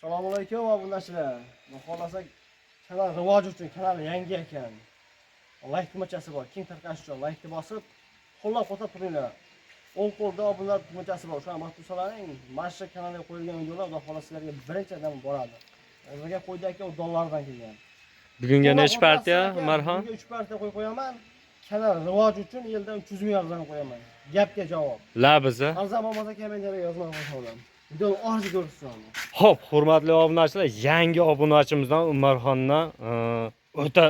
Assalomu alaykum obunachilar. Xohlasak kanal rivoj uchun kanal yangi ekan. Like tugmachasi bor. Keng tarqalish uchun like bosib, qo'llab-quvvatlab turinglar. O'ng qo'lda obunalar tugmachasi bor. O'sha maqtov solaring, mana kanalga qo'yilgan videolar Xudo xohlasa sizlarga birinchidan boradi. O'zimga qo'ydi aka, u dollardan kelgan. Bugunga necha partiya, Umarxon? Bugunga 3 partiya qo'yib qo'yaman. Kanal rivoj uchun yildan 300 ming arzon qo'yaman. Gapga javob. Labiza. Arzon bo'lmasa kommentariya yozmay qo'yaman. Videoni oxiriga ko'rishsin. Xo'p, hurmatli obunachilar, yangi obunachimizdan Umarxondan o'ta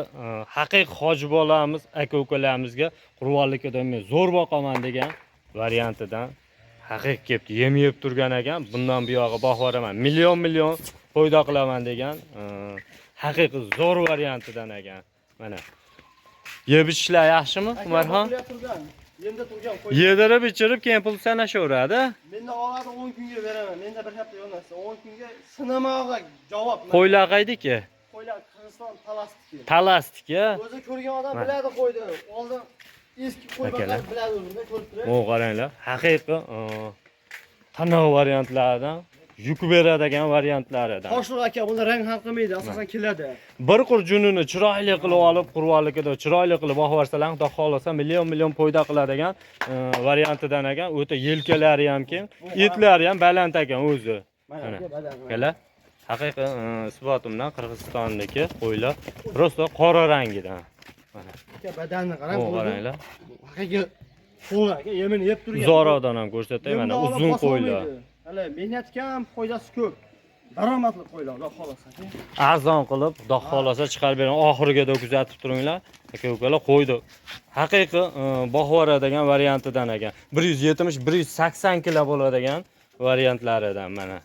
haqiqiy hoji bolamiz, aka-ukalarimizga qurbonlikka men zo'r boqaman degan variantidan haqiqiy kelibdi. Yem yeb turgan ekan. Bundan buyog'i boqvoraman. Million foyda qilaman degan haqiqiy zo'r variantidan ekan. Mana. Yeb ichishlar yaxshimi, Umarxon? Yemda turgan qo'y. Yedirib ichirib keyin pul sanashaveradi. Menda oladi 10 kunga beraman. Menda bir hafta yonasi. 10 kunga sinamog'iga javob. Qo'ylar qaydiki? Qo'ylar Qirg'iziston Talastik. Talastikka. O'zi ko'rgan odam biladi qo'ydi. Oldin eski qo'ylar biladi o'zini ko'rib turib. O qaranglar, haqiqiy tanov variantlaridan, yuk beradigan variantlaridan. Qo'shliq aka, bunda rang ham qilmaydi, asosan keladi. Bir qurjunini chiroyli qilib olib, qurvollikida chiroyli qilib boqvarsalar, xudo xolasa million foyda qiladigan variantidan ekan. O'ta yelkalari ham keng, etlari ham baland ekan o'zi. Mana. Kelar. Haqiqiy isbotimdan Qirg'izistonniki qo'ylar prosta qora rangidan. Mana. Aka badanni qarang. O qaranglar. Haqiqiy qo'ylar aka, yemini yeb turgan. Zoradan ham ko'rsatay, mana uzun qo'ylar. Hali mehnat kam, foydasi ko'p. Daromadli qo'ylar, xudo xolasa. Arzon qilib, xudo xolasa chiqarib bering. Oxiriga kuzatib turinglar. Aka-ukalar qo'ydi. Haqiqiy boqvoradigan variantidan ekan. 170-180 kilo bo'ladigan variantlaridan mana.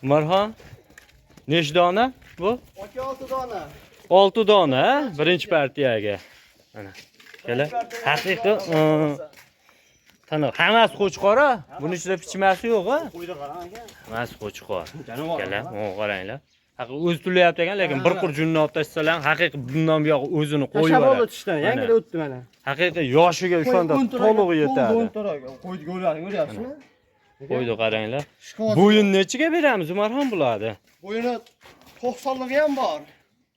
Umarxon, nech dona bu? Aka 6 dona. 6 dona, birinchi partiyaga. Mana. Kelar. Haqiqiy Tanov, hammasi qo'chqora. Buni ichida pichmasi yo'q-a? Qo'ydi qarang aka. Hammasi qo'chqor. Kelar, qaranglar. Haqiqiy o'zi tulyapti ekan, lekin bir qurjunni olib tashlasalar, haqiqiy bundan buyoq o'zini qo'yib yuboradi. Tashlab tishdan, yangida o'tdi mana. Haqiqiy yoshiga o'shanda to'liq yetadi. Qo'ydi go'rlaring ko'ryapsizmi? Qo'ydi qaranglar. Bo'yin nechiga beramiz, Umarxon bularni? Bo'yini 90ligi ham bor.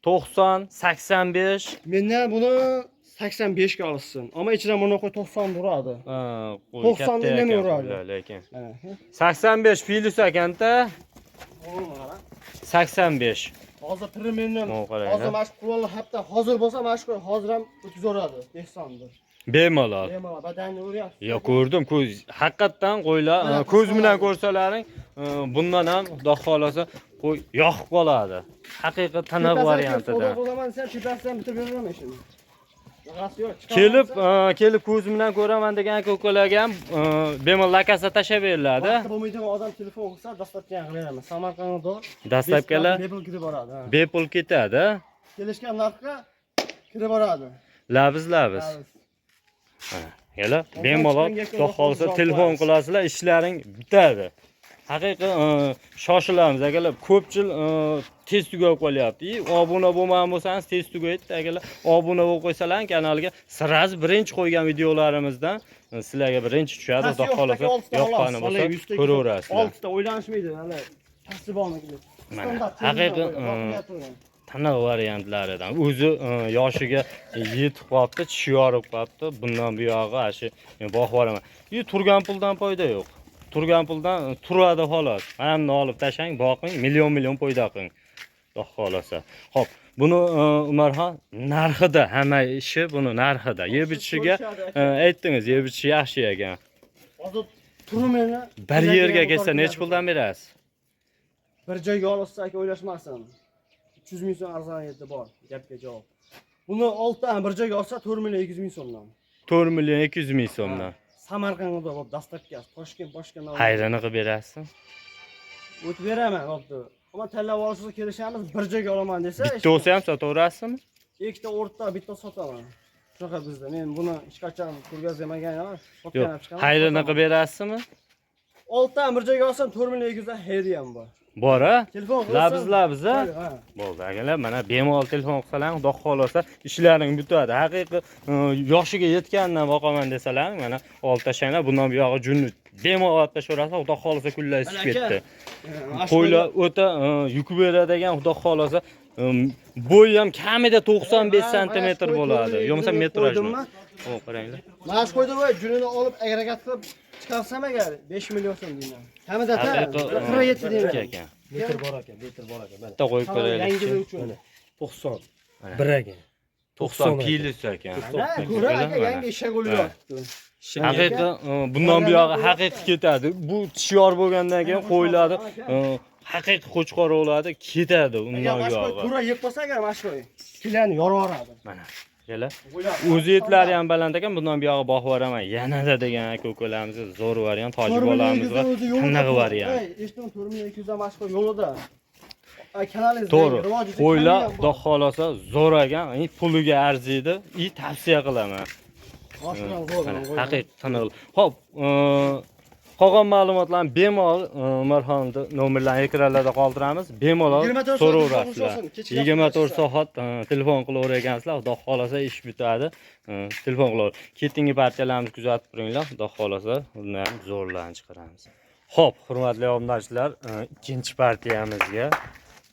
90, 85. Mendan buni 85 ga olsin. Ammo ichidan buni qo'y 90 turadi. Ha, 90 da nima uradi? Lekin. 85 filus ekanda. 85. Hozir primerni Hozir mashq qurollar hatto hozir bo'lsa mashq hozir ham o'tkazoradi. 80dir. Bemalol. Bemalol badanni o'ryapsiz. Yo'q, ko'rdim, ko'z. Haqiqatan qo'ylar ko'z bilan ko'rsalaring, bundan ham xudo xolasa qo'y yoqib qoladi. Haqiqiy tanov variantida. Bo'laman sen chipasdan bitirib beraman shuni. Kelib ko'z bilan ko'raman degan aka-ukalarga ham bemalol lakasa tashab beriladi. Bo'lmaydigan odam telefon qilsa, dastlabki qilib beraman. Samarqandda dastlabkilar bepul kirib boradi. Bepul ketadi. Kelishgan narxga kirib boradi. Labiz. Yana bemalol xudo xolasa telefon qilasizlar, ishlaring bitadi. Haqiqiy shoshilamiz akalar. Ko'pchilik tez tugab qolyapti. Obuna bo'lmagan bo'lsangiz tez tugaydi. Akalar, obuna bo'lib qo'ysalar kanalga siraz birinchi qo'ygan videolarimizdan sizlarga birinchi tushadi. Xudo xolasa yoqqani bo'lsa ko'raverasizlar. 6 ta o'ylanishmaydi, hali kasbonliklar. Mana haqiqiy tanov variantlaridan. O'zi yoshiga yetib qolibdi, tishi yorib qolibdi. Bundan buyog'i ashi boqvoraman. Turgan puldan foyda yo'q. Turgan puldan turadi xolos. Mana olib tashlang, boqing, million foyda qiling. Xudo xolasa. Xo'p, buni Umarxon narxida, hamma ishi buni narxida. Yeb ichishiga aytdingiz, yeb ichishi yaxshi ekan. Hozir turmeni bir yerga kelsa nech puldan berasiz? Bir joyga olsa aka o'ylashmasin. 300 ming so'm arzon yerda bor, gapga javob. Buni 6 dan bir joyga olsa 4 million 200 ming so'mdan. 4 million 200 ming so'mdan. Samarqandda bo'lib dastlabki Toshkent boshqa Hayrini qilib berasiz? O'tib beraman, bo'pti. Ammo tanlab olishga kelishamiz, bir joyga olaman desa, bitta olsa ham sotaverasizmi? Ikkita o'rta, bitta sotaman. Shunaqa bizda. Men buni hech qachon ko'rgazmagan emas. Yo'q, hayrini qilib berasizmi? oltdan bir joyga olsam 4.200 dan hadiyam bor. Bor a? Telefon qilasan. Labz a? Ha. Bo'ldi akalar, mana bemalol telefon qilsalar, xudo xolasa ishlaring bitadi. Haqiqiy yoshiga yetgandan boqaman desalar, mana olib tashlanglar, bundan buyog'i junni bemalol olib tashaverasiz, xudo xolasa kunlar isib ketdi. Qo'ylar o'ta yuk beradigan, xudo xolasa bo'yi ham kamida 95 sm bo'ladi. Yo'qsa metrajmi? O, qaranglar. Mana shu qo'ydi voy, junini olib agregat qilib chiqarsam agar 5 million so'm deyman. Kamida 47 deyman. Metr bor ekan, metr bor ekan. Mana Bitta qo'yib ko'raylik. Yangi uchun. 90. Bir ekan. 90 kilos ekan. Ko'ra aka yangi eshak o'lyapti. Haqiqiy bundan buyog'i haqiqiy ketadi. Bu tishyor bo'lgandan keyin qo'yiladi. Haqiqiy qo'chqor bo'ladi, ketadi undan buyog'i. Ko'ra yeb qolsa agar mana shu kilani yorvoradi. Mana. Kela. O'zi etlari ham baland ekan, bundan buyog'i boqib boraman. Yanada degan aka-ukalarimiz zo'r variant, tojib bolamiz va qanaqa variant. Eshitdim 4200 dan mashhur yo'lida. Kanalingiz To'g'ri. Qo'ylar xudo xolasa zo'r ekan, puliga arziydi. Tavsiya qilaman. Haqiqiy qanaqa. Xo'p, qolgan ma'lumotlarni bemalol marhamda nomerlarni ekranlarda qoldiramiz. Bemalol so'raverasizlar. 24 soat telefon qilaverasizlar. Xudo xolasa ish bitadi. Telefon qilaver. Ketingi partiyalarimizni kuzatib turinglar. Xudo xolasa uni ham zo'rlarni chiqaramiz. Xo'p, hurmatli obunachilar, ikkinchi partiyamizga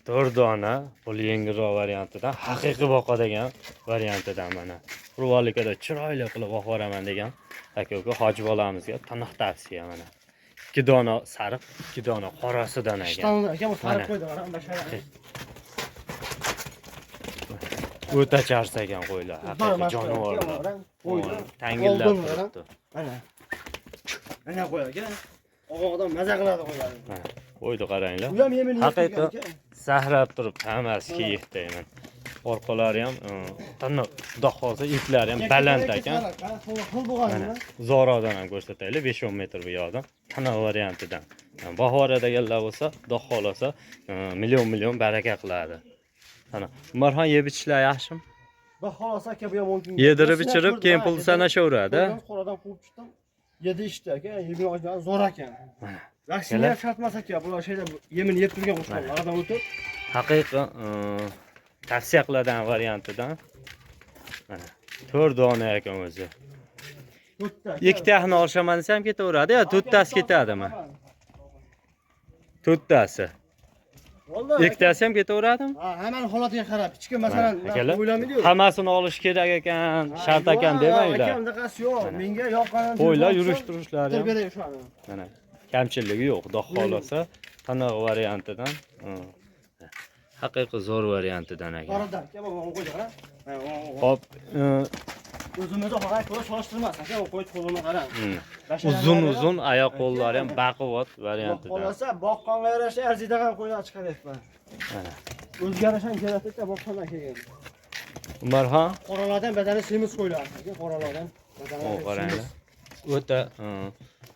4 dona pul yengilroq variantidan, haqiqiy boqadigan variantidan mana. Qurvollikada chiroyli qilib boqib boraman degan aka-uka hoji bolamizga taniq tavsiya mana. 2 dona sariq, 2 dona qorasidan ekan. Ishtonda aka bu sariq qo'ydi, qarang, o'ta charchagan qo'ylar, haqiqiy jonivorlar. Qo'ydi. Tangillab turibdi. Mana. Mana qo'y aka. O'g'il odam maza qiladi qo'yadi. Qo'ydi qaranglar. Bu ham yemini haqiqiy sahrab turib, hammasi kiyikdayman. Orqalari ham taniq, xudo xolasa iplari ham baland ekan. Zorodan ham ko'rsataylik, 5-10 metr bu yoqdan. Taniq variantidan. Bahoradagilar bo'lsa, xudo xolasa million baraka qiladi. Mana Umarxon yeb ichishlar yaxshimi? Xudo xolasa aka bu ham mumkin. Yedirib ichirib, keyin pul sanashaveradi. Qoradan quvib chiqdim. Yedi ishdi aka, yemin ochgan zo'r ekan. Vaksinatsiya shart emas aka, bular şeyda yemini yeb turgan qo'shqonlar, aradan o'tib. Haqiqiy tavsiya qiladigan variantidan. Mana 4 dona ekan o'zi. Ikkitasini olshaman desam ketaveradi, yo to'rttasi ketadimi? To'rttasi. Ikkitasi ham ketaveradimi? Ha, hammaning holatiga qarab, hech kim masalan o'ylamaydi-ku. Hammasini olish kerak ekan, shart ekan demanglar. Aka, undaqasi yo'q. Menga yoqqanini qo'ylar yurish-turishlari ham. Beray shuni. Mana kamchiligi yo'q, xudo xolasa, taniq variantidan. Haqiqiy zo'r variantidan ekan. Qoradan, aka, bu qo'ydi, qara. Hop, o'zimizni xo'ray ko'ra solishtirmas, aka, u qo'yib qo'lini qarang. Uzun oyoq qo'llari ham baquvvat variantidan. Xolasa, boqqonga yarasha arziydigan qo'ylar chiqaryapman. Mana. O'zgarish ham kerak-da, boqqondan kelgan. Umarxon, Qoralardan badani semiz qo'ylar, aka, qoralardan. qaranglar. O'ta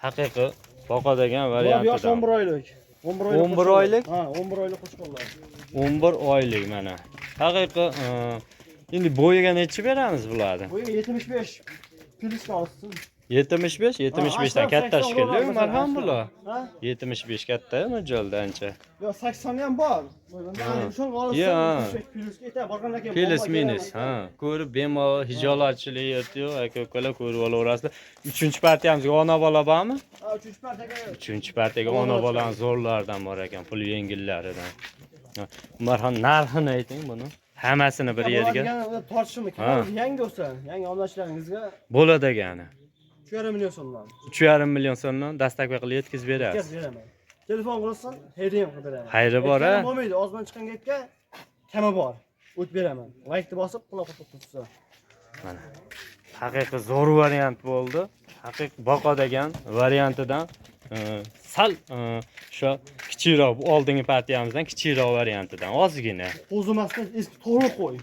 haqiqiy boqadigan variantidan. 11 oylik. 11 oylik? Ha, 11 oylik qo'shqonlar. 11 oylik mana. Haqiqiy endi bo'yiga necha beramiz bularni? Bo'yiga 75 piliska olsin. 75 dan katta shekilli Umarxon bular. Ha? 75 katta mo'ljalda ancha. Yo, 80 ham bor. Shunga olsin. Piliska ayta borgandan keyin. Plus minus, ha. Ko'rib bemalol hijolatchilik yo'q, aka-ukalar ko'rib olaverasizlar. 3-partiyamizga ona bola bormi? Ha, 3-partiyaga. 3-partiyaga ona bolani zo'rlardan bor ekan, pul yengillaridan. Umarxon narxini ayting buni. Hammasini bir yerga. Tortishimi? Yangi bo'lsa, yangi obunachilaringizga bo'ladi degani. 3,5 million so'mdan. 3,5 million so'mdan dastak qilib yetkazib berasiz. Yetkazib beraman. Telefon qilsin, hadiyam qilib beraman. Xayri bor a? Bo'lmaydi, ozman chiqqan gapga kami bor. O'tib beraman. Laykni bosib, quloq tutsa. Mana. Haqiqiy zo'r variant bo'ldi. Haqiqiy boqadigan variantidan sal o'sha kichikroq, bu oldingi partiyamizdan kichikroq variantidan ozgina. Qo'zimasdan eski to'g'ri qo'y.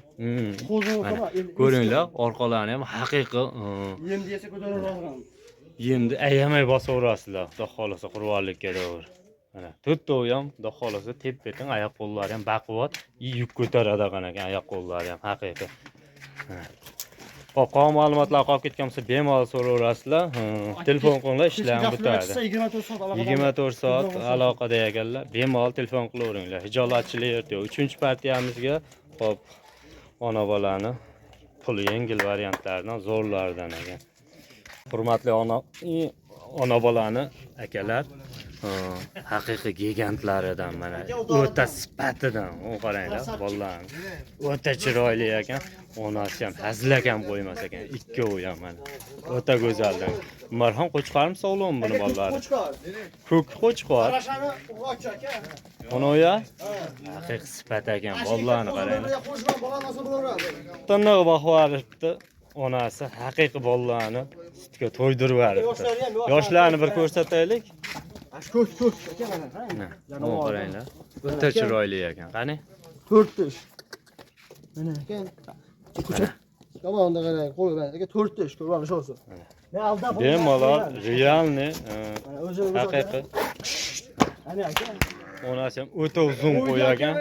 Ko'ringlar, orqalarini ham haqiqiy Yemdi yesa ko'tariladigan. Yemni ayamay bosaverasizlar. Xudo xolasa qurvollikka davr. Mana to'rtov ham xudo xolasa tep-tetin oyoq qo'llari ham baquvvat, yuk ko'taradigan ekan oyoq qo'llari ham haqiqiy. Hop, qolgan ma'lumotlar qolib ketgan bo'lsa, bemalol so'raverasizlar. Telefon qilinglar, ishlarimiz bitadi. 24 soat aloqada. 24 soat aloqada ekanlar. Bemalol telefon qilaveringlar. Hijolatchilik yo'q. 3-partiyamizga hop, ona bolani pul yengil variantlaridan, zo'rlaridan ekan. Hurmatli ona bolani akalar, haqiqiy gigantlaridan mana o'ta sifatidan qaranglar, bolalarni. O'ta chiroyli ekan. Onasi ham hazilakam qo'ymas ekan. Ikkovi ham mana. O'ta go'zaldan. Marhon qo'chqarmi sog'lom buni bolalari? Ko'k qo'chqor. Qarashani urg'och aka. Onoya haqiqiy sifat ekan. Bolalarni qaranglar. Qo'shman bolasi bo'laveradi. Tiniq boqvaribdi. Onasi haqiqiy bolalarni sutga to'ydirib yuboribdi. Yoshlarni bir ko'rsataylik. Ko'k aka mana. Mana qaranglar. O'ta chiroyli ekan. Qani? 4 tush. Mana aka. Tomonda qarang, qo'y mana aka 4 tush, ko'rgani shu olsun. Men aldab Bemalol, realni, haqiqiy. Ana aka. Onasi ham o'ta uzun qo'y ekan.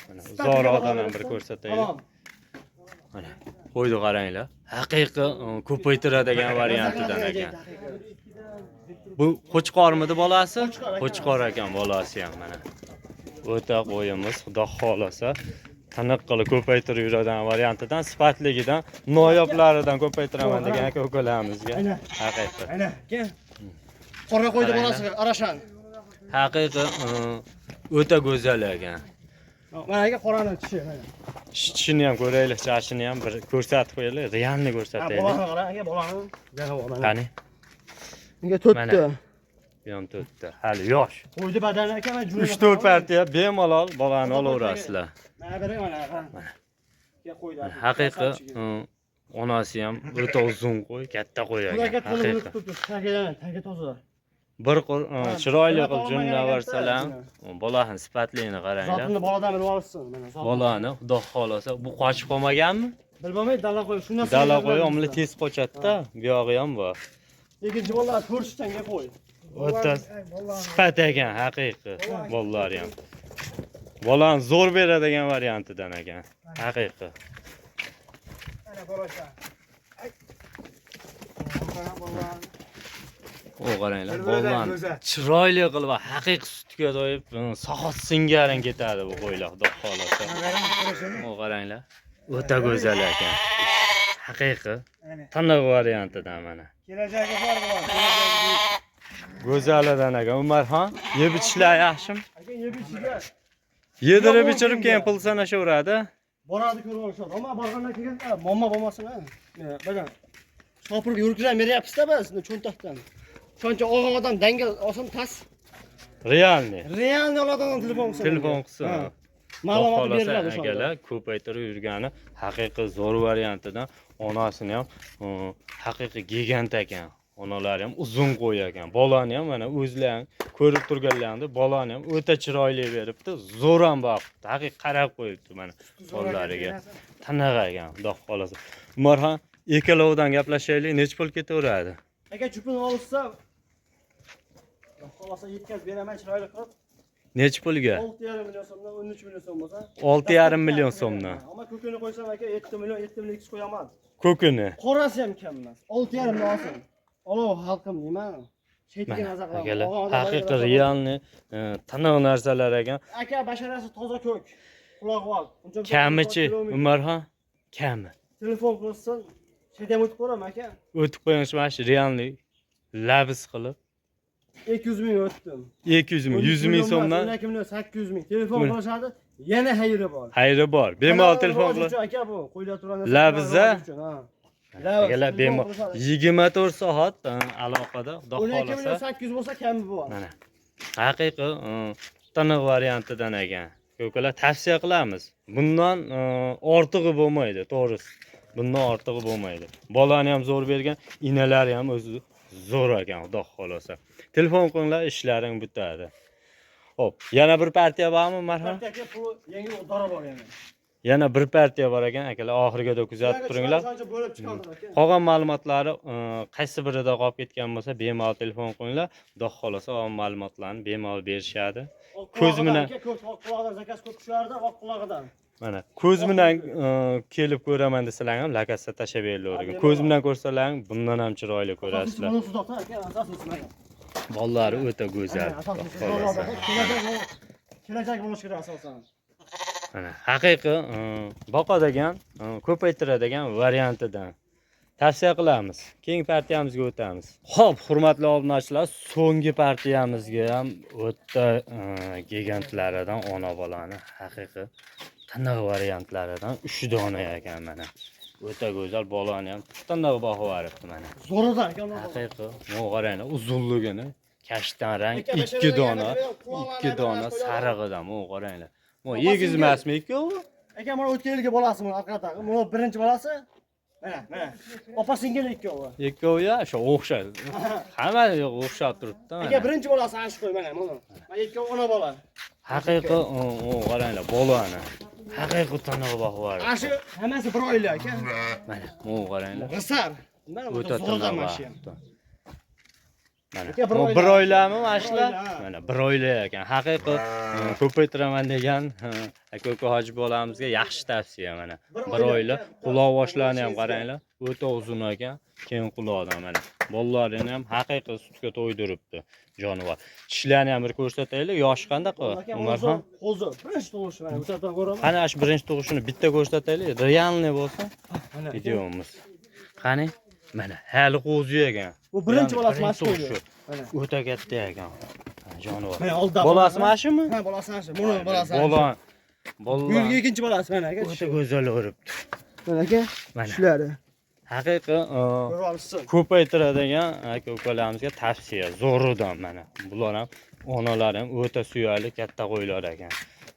Mana uzoqroqdan ham bir ko'rsataylik. Mana qo'yni qaranglar. Haqiqiy ko'paytiradigan variantidan ekan. Bu qo'chqormidi bolasi? Qo'chqor ekan bolasi ham mana. O'ta qo'yimiz, xudo xolasa, tiniq qilib ko'paytirib yuradigan variantidan, sifatligidan, noyoblaridan ko'paytiraman degan aka ukalarimizga. Haqiqiy. Ana aka. Qora qo'ydi bolasi Arashan. Haqiqiy o'ta go'zal ekan. Mana aka qorani tishi mana. Tishini ham ko'raylik, chashini ham bir ko'rsatib qo'yaylik, realni ko'rsataylik. Bolani qarang aka, bolani. Yana Qani? Bunga 4 ta. Bu ham 4 ta. Hali yosh. Qo'ydi badani aka, mana 3-4 partiya bemalol bolani olaverasizlar. Mana berang mana aka. Aka qo'ydi. Haqiqiy onasi ham o'ta uzun qo'y, katta qo'y ekan. Haqiqiy. Tagi toza. Bir chiroyli qilib jo'naversalar, bolani sifatligini qaranglar. Zotini boladan bilib olsin mana. Bolani xudo xolasa bu qochib qolmaganmi? Bilmay dala qo'y. Shundan Dala qo'y, omli tez qochadi-da, bu yog'i ham bor. Ikkinchi bolalar ko'rishishga qo'y. O'ta sifat ekan, haqiqiy bolalar ham. Bolani zo'r beradigan variantidan ekan, haqiqiy. Mana bolasha. O qaranglar, bolalar chiroyli qilib va haqiqiy sutga to'yib, sohot singarin ketadi bu qo'ylar, xudo xolasa. O qaranglar, o'ta go'zal ekan. Haqiqiy tiniq variantidan mana. Kelajagi bor bu. Go'zalidan ekan. Umarxon, yeb ichishlar yaxshimi? Aka yeb ichishga. Yedirib ichirib keyin pul sanashaveradi. Boradi ko'rib olishadi. Ammo borgandan keyin momma bo'lmasin. Badan. Sopirib yurkizam beryapsiz-da biz cho'ntakdan. Shuncha og'on odam dangal olsin tas. Realni. Realni oladigan telefon qilsin. Telefon qilsin. Ma'lumot beriladi o'shanda. Akalar ko'paytirib yurgani haqiqiy zo'r variantidan onasini ham haqiqiy gigant ekan. Onalari ham uzun qo'y ekan. Bolani ham mana o'zlari ko'rib turganlarida bolani ham o'ta chiroyli beribdi. Zo'r ham boqibdi. Haqiqiy qarab qo'yibdi mana bolalariga. Tiniq ekan, xudo xolasa. Umarxon, ikkalovidan gaplashaylik, necha pul ketaveradi? Aka chupini olsa xolasa yetkazib beraman chiroyli qilib. Necha pulga? 6,5 million so'mdan 13 million so'm bo'lsa. 6,5 million so'mdan. Ammo ko'kini qo'ysam aka 7 million 200 qo'yaman. Ko'kini. Qorasi ham kam emas. 6,5 million olsin. Olov xalqim deyman. Chetiga nazar Akalar, qilaman. haqiqiy realni tiniq narsalar ekan. Aka basharasi toza ko'k. Quloq ol. Kamichi Umarxon, kami. Telefon qilsin. Shedam o'tib ko'raman aka. O'tib qo'yingchi mana shu realni labis qilib 200 ming o'tdim. 200 ming, 100 ming so'mdan 12 million 800 ming. Telefon qilishadi. Yana xayri bor. xayri bor. Bemalol telefon qilib. Aka bu qo'ylar turgan Labizda? Akalar bemalol 24 soat aloqada, xudo 12 million xolasa. 800 bo'lsa kami bor. Mana. Haqiqiy tiniq variantidan ekan. Ko'kalar tavsiya qilamiz. Bundan ortig'i bo'lmaydi, to'g'risi. Bundan ortig'i bo'lmaydi. Bolani ham zo'r bergan, inalari ham o'zi zo'r ekan, xudo xolasa. Telefon qilinglar, ishlaring bitadi. Xo'p, yana bir partiya bormi, marhamat? Partiyaga pul yangi dora bor yana. Yana bir partiya bor ekan, akalar, oxirigacha kuzatib turinglar. Shuncha bo'lib chiqardim aka. Qolgan ma'lumotlari qaysi birida qolib ketgan bo'lsa, bemalol telefon qilinglar. Xudo xolasa, o ma'lumotlarni bemalol berishadi. Ko'z bilan quloqidan zakaz ko'p tushardi, oq quloqidan. Mana ko'z bilan kelib ko'raman desalar ham lakasda tashlab beriladi. Ko'z bilan ko'rsalar ham bundan ham chiroyli ko'rasizlar. Buni sudoqda aka, asosiysi mana. Bollari o'ta go'zal. Kelajak bo'lishi kerak asosan. Mana haqiqiy boqadigan, ko'paytiradigan variantidan tavsiya qilamiz. Keyingi partiyamizga o'tamiz. Xo'p, hurmatli obunachilar, so'nggi partiyamizga ham o'ta gigantlaridan ona bolani haqiqiy tiniq variantlaridan 3 dona ekan mana. O'ta go'zal bolani ham tiniq baho beribdi mana. Zo'ridan aka. Haqiqiy, mana qaranglar, uzunligini, kashtan rang 2 dona, 2 dona sarig'idan mana qaranglar. Mana egiz emasmi ikkovi? Aka, mana o'tgan yilgi bolasi buni orqadagi. Mana birinchi bolasi. Mana. Opa singil ikkovi. Ikkovi ya, shu o'xshaydi. Hammasi o'xshab turibdi mana. Aka, birinchi bolasi ana shu qo'y mana. Mana ikkovi ona bola. Haqiqiy, qaranglar, bolani. Haqiqiy tiniq baho bor. Ana shu hammasi bir oila aka. Mana, mana qaranglar. G'isar. Mana O'ta zo'ridan tiniq mashina. Mana, Aka, bir oila. bir oilami mana shular? Bir oila. Mana bir oila ekan. Haqiqiy ko'paytiraman degan aka hoji bolamizga yaxshi tavsiya mana. Bir oila quloq boshlarini ham qaranglar. O'ta uzun ekan, keng quloqdan mana. Bollarini ham haqiqiy sutga to'ydiribdi jonivor. Tishlarni ham bir ko'rsataylik. Yoshi qanday Umarxon? Hozir birinchi tug'ish mana. Bu yerdan ko'raman. Qani shu birinchi tug'ishini bitta ko'rsataylik. Realniy bo'lsa Mana. videomiz. Qani? Mana hali qo'zi ekan. Bu birinchi bolasi mana shu tug'ishi. qo'ydi. Mana. O'ta katta ekan. Jonivor. Mana oldi. Bolasi mana shumi? Ha, bolasi mana shu. Buni bolasi. Bola. Bu yilgi ikkinchi bolasi mana aka. O'ta go'zal o'ribdi. Mana aka. Mana. Shular. Haqiqiy Ko'rolsiz. ko'paytiradigan aka-ukalarimizga tavsiya. Zo'ridan mana. Bular ham onalari ham o'ta suyarli katta qo'ylar ekan.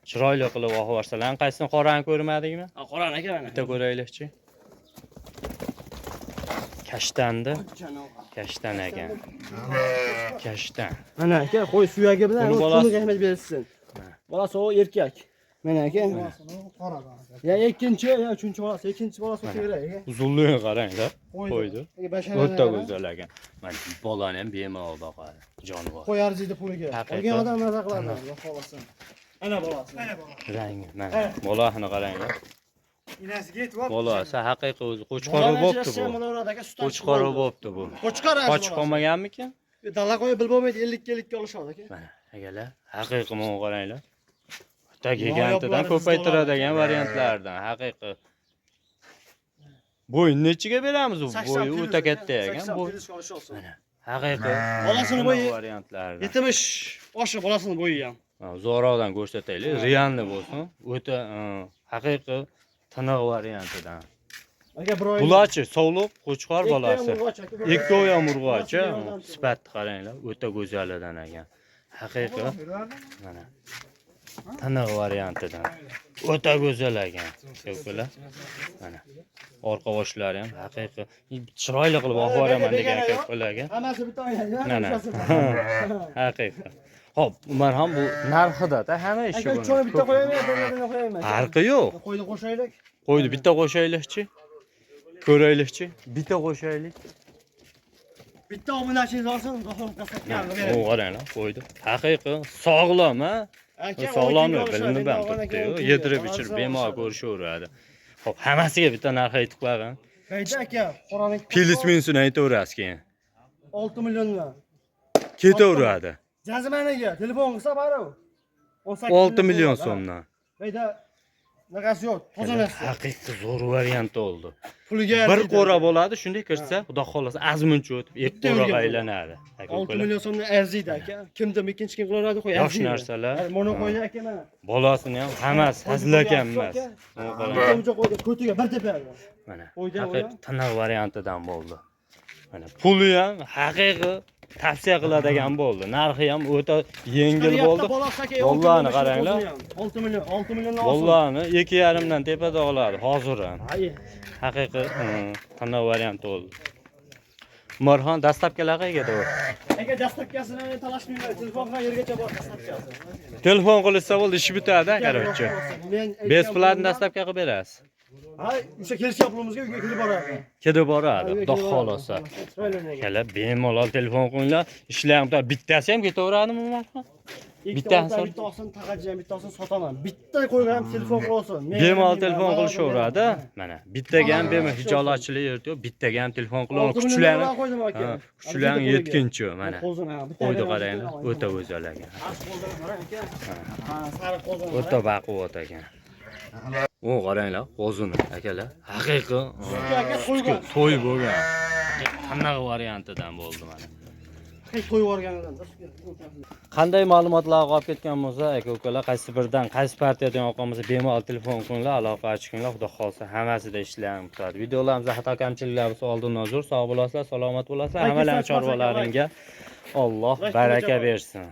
Chiroyli qilib oxirsalar, qaysini qorani ko'rmadingmi? Ha, qoran aka mana. Bitta ko'raylikchi. Kashtanda, kashtan ekan. Kashtan. Mana aka, qo'y suyagi bilan Buni bolasi- pulga ahmiyat berilsin. Bolasi o erkak. Mana aka. Ya ikkinchi, ya uchinchi bolasi, ikkinchi bolasi kerak aka. Uzunligini qaranglar. Qo'ydi. Aka, bashara. O'ta go'zal ekan. Mana bolani ham bemalol boqadi. Jonivor. Qo'y arziydi puliga. Haqiqat. Olgan odam maza qiladi, Alloh xolasin. Ana bolasi. Rangi mana. Bolani qaranglar. Inasiga yetib Bolasi haqiqiy o'zi qo'chqorov bo'pti bu. Qo'chqorov bo'pti bu. Qo'chqor Qochib qolmaganmikin? Dala qo'yib bilib bo'lmaydi, 50 ga olishadi aka. Mana, agalar, haqiqiy mana qaranglar. O'ta gigantidan ko'paytiradigan variantlardan, haqiqiy. Bo'y nechiga beramiz u? Bo'yi o'ta katta ekan. Bo'y. Mana, haqiqiy. Bolasini bo'yi variantlardan. 70 oshi bolasini bo'yi ham. Zo'roqdan ko'rsataylik, realni bo'lsin. O'ta haqiqiy tiniq variantidan. Aka, bir oy. Bularchi sovliq qo'chqor bolasi. Ikkovi ham urg'och, sifatni qaranglar, o'ta go'zalidan ekan. Haqiqiy mana tiniq variantidan. O'ta go'zal ekan. Ko'plar. Mana orqa boshlari ham haqiqiy chiroyli qilib oxiraman degan ko'plarga. Hammasi bitta oynaydi. Mana. Haqiqiy. Xo'p, Umar ham bu narxida-da hamma ishi Aka, cho'ni bitta qo'yaymi, birini qo'yaymi? Farqi yo'q. Qo'yni qo'shaylik. Qo'ydi bitta qo'shaylikchi. Ko'raylikchi. Bitta qo'shaylik. Bitta omunachingiz olsin, zo'rni qasabga O qaranglar, qo'ydi. Haqiqiy sog'lom, ha? Aka, Sog'lommi bilinib ham turibdi. Yedirib ichirib bemalol ko'rishaveradi. Xo'p, hammasiga bitta narx aytib qo'ygan. Qayda aka? Qoraning Plis minsini aytaverasiz keyin. 6 milliondan. Ketaveradi. Jazmaniga telefon qilsa baro. 6 million so'mdan. Qayda naqasi yo'q, toza narsa. Haqiqiy zo'r variant oldi. Puliga Bir qo'ra bo'ladi, shunday kirsa, xudo xolasa azmuncha o'tib, ikki qo'raga aylanadi. 6 million so'mdan arziydi aka. Kimdir ikkinchi kim qilaveradi qo'y. Yosh narsalar. Mono qo'ydi aka mana. Bolasini ham hammasi hazilakam emas. Bitta qo'ydi, ko'tiga bir tepadi. Mana Qo'ydi, haqiqiy tiniq variantidan bo'ldi. Mana puli ham haqiqiy tavsiya qiladigan bo'ldi. Narxi ham o'ta yengil bo'ldi. Bollarni qaranglar. 6 million, 6 milliondan olsin. Bollarni 2,5 dan tepada oladi hozir ham. Haqiqiy tiniq variant bo'ldi. Umarxon dastlabkilar qayerga to'g'ri? Aka, dastlabkasini talashmayman. Telefon bilan yergacha bor dastlabkasi. Telefon qilsa bo'ldi, ish bitadi, короче. Men Besplatni dastlabki qilib berasiz. Hay, o'sha kelishgan pulimizga uyga kelib boradi. Kelib boradi, xudo xolasa. Kelib bemalol telefon qilinglar. Ishlar ham bittasi ham ketaveradimi Umarxon? Bittasini bittasini taqajiman, bittasini sotaman. Bitta qo'ygan ham telefon qilsin. bemalol telefon qilishaveradi. Mana bittaga ham bemalol hijolatchilik yo'q. Bittaga ham telefon qilib kuchlarni kuchlarni yetguncha mana. Qo'ydi qaranglar, o'ta o'zalagan. Sariq qo'zon. O'ta baquvvat ekan. O qaranglar, qo'zini akalar. Haqiqiy to'y bo'lgan. Qanaqa variantidan bo'ldi mana. Hech qo'yib yuborganidan. Qanday ma'lumotlar olib ketgan bo'lsa, aka-ukalar qaysi biridan, qaysi partiyadan olgan bo'lsa, bemalol telefon qilinglar, aloqa ochinglar, xudo xolsa hammasida ishlayam turadi. Videolarimizda xato kamchiliklar bo'lsa, oldindan uzr, sog' bo'lasizlar, salomat bo'lasizlar. Hammalarning chorvalaringga Alloh baraka bersin.